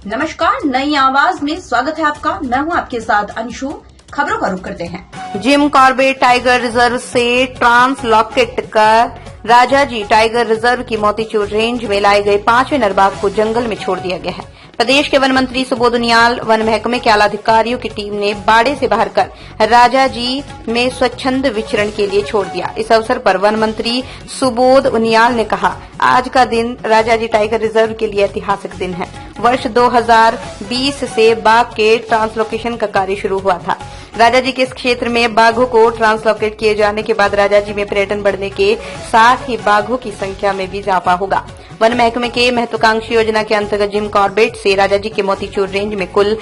नमस्कार, नई आवाज में स्वागत है आपका। मैं हूं आपके साथ अंशु। खबरों का रुख करते हैं। जिम कॉर्बेट टाइगर रिजर्व से ट्रांसलॉकेट का राजाजी टाइगर रिजर्व की मोतीचूर रेंज में लाए गए 5वें नर बाघ को जंगल में छोड़ दिया गया है। प्रदेश के वन मंत्री सुबोध उनियाल, वन महकमे के आला अधिकारियों की टीम ने बाड़े से बाहर कर राजाजी में स्वच्छंद विचरण के लिए छोड़ दिया। इस अवसर पर वन मंत्री सुबोध उनियाल ने कहा, आज का दिन राजाजी टाइगर रिजर्व के लिए ऐतिहासिक दिन है। वर्ष 2020 से बाघ के ट्रांसलोकेशन का कार्य शुरू हुआ था। राजाजी के इस क्षेत्र में बाघों को ट्रांसलोकेट किए जाने के बाद राजाजी में पर्यटन बढ़ने के साथ ही बाघों की संख्या में भी इजाफा होगा। वन महकमे के महत्वाकांक्षी योजना के अंतर्गत जिम कॉर्बेट से राजाजी के मोतीचूर रेंज में कुल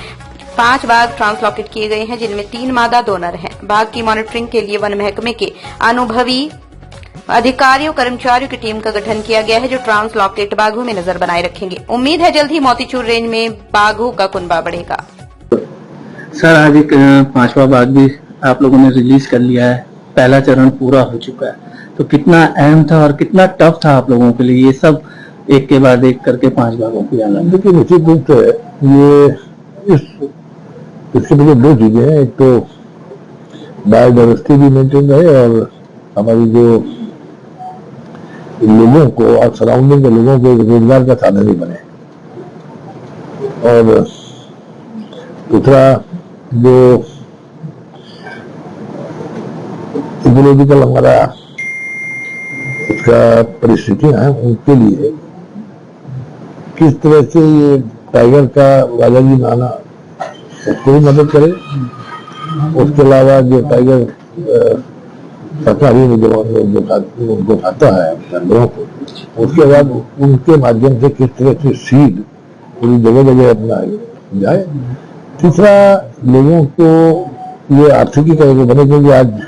5 बाघ ट्रांसलोकेट किए गए हैं, जिनमें 3 मादा 2 नर हैं। बाघ की मॉनिटरिंग के लिए वन महकमे के अनुभवी अधिकारियों कर्मचारियों की टीम का गठन किया गया है, जो ट्रांसलोकेट बाघों में नजर बनाए रखेंगे। उम्मीद है जल्द ही मोतीचूर रेंज में बाघों का कुनबा बढ़ेगा। सर, आज एक 5वां बाघ भी आप लोगों ने रिलीज कर लिया है। पहला चरण पूरा हो चुका है, तो कितना अहम था और कितना टफ था आप लोगों के लिए ये सब एक के बाद एक करके 5 बाघों को आना? देखिए, निश्चित रूप से ये इसके पीछे 2 चीजें हैं। एक तो बायोडाइवर्सिटी भी मेंटेन रहे और हमारी जो लोगों को और सराउंडिंग के लोगों को रोजगार का साधन ही बने। और दूसरा, जो इकोलॉजिकल हमारा इसका परिस्थितियां हैं, उनके लिए किस तरह से ये टाइगर का राजाजी में आना उसको भी मदद करे। उसके अलावा जो टाइगर शाकाहारी जो खाता है जानवरों को, उसके बाद उनके माध्यम से किस तरह से सीड पूरी जगह जगह अपना जाए। तीसरा, लोगों को ये आर्थिकी का बने, क्योंकि आज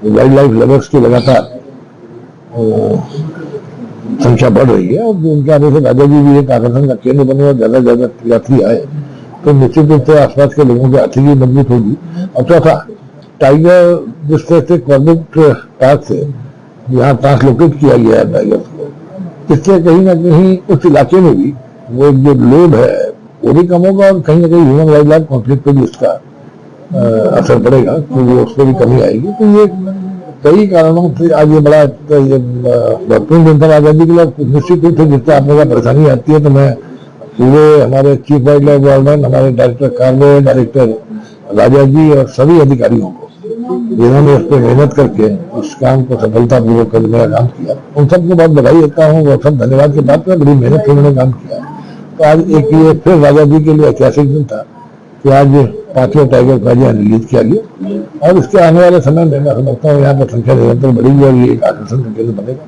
वाइल्ड लाइफ लवर्स की लगातार संख्या बढ़ रही है और उनके आने से राजाजी भी एक आकर्षण का केंद्र बने और ज्यादा ज्यादा यात्री आए, तो निश्चित रूप से आसपास के लोगों की आर्थिकी मजबूत होगी। और चौथा, टाइगर जिस तरह से कॉर्बेट पार्क से यहाँ ट्रांसलोकेट किया गया है टाइगर को, इससे कहीं ना कहीं उस इलाके में भी वो जो लोड है वो भी कम होगा और कहीं ना कहीं ह्यूमन वाइल्ड लाइफ कॉन्फ्लिक्ट पर भी इसका असर पड़ेगा, तो उस पर भी कमी आएगी। तो ये कई कारणों से आज ये बड़ा महत्वपूर्ण दिन था आजादी के लिए। निश्चित रूप से जिससे आप लोगों को परेशानी आती है, तो मैं पूरे हमारे चीफ वाइल्ड लाइफ वार्डन, हमारे डायरेक्टर कार्य, डायरेक्टर राजाजी और सभी अधिकारियों को, जिन्होंने इस पर मेहनत करके इस काम को सफलतापूर्वक करने का काम किया, उन सबको बहुत बधाई देता हूँ। वो सब धन्यवाद के बाद में बड़ी मेहनत से उन्होंने काम किया। तो आज एक ये फिर राजाजी के लिए ऐतिहासिक दिन था कि आज 5वें टाइगर को रिलीज किया गया और इसके आने वाले समय में मैं समझता हूँ यहाँ पर संख्या निरंतर बढ़ेगी और ये एक आकर्षण का केंद्र बनेगा।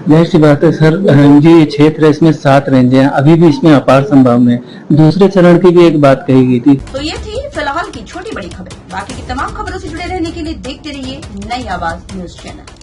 जाहिर सी बात है सर, ये क्षेत्र है, इसमें 7 रेंजें हैं, अभी भी इसमें अपार संभावना है। दूसरे चरण की भी एक बात कही गई थी। तो ये थी फिलहाल की छोटी बड़ी खबरें। बाकी की तमाम खबरों से जुड़े रहने के लिए देखते रहिए नई आवाज न्यूज चैनल।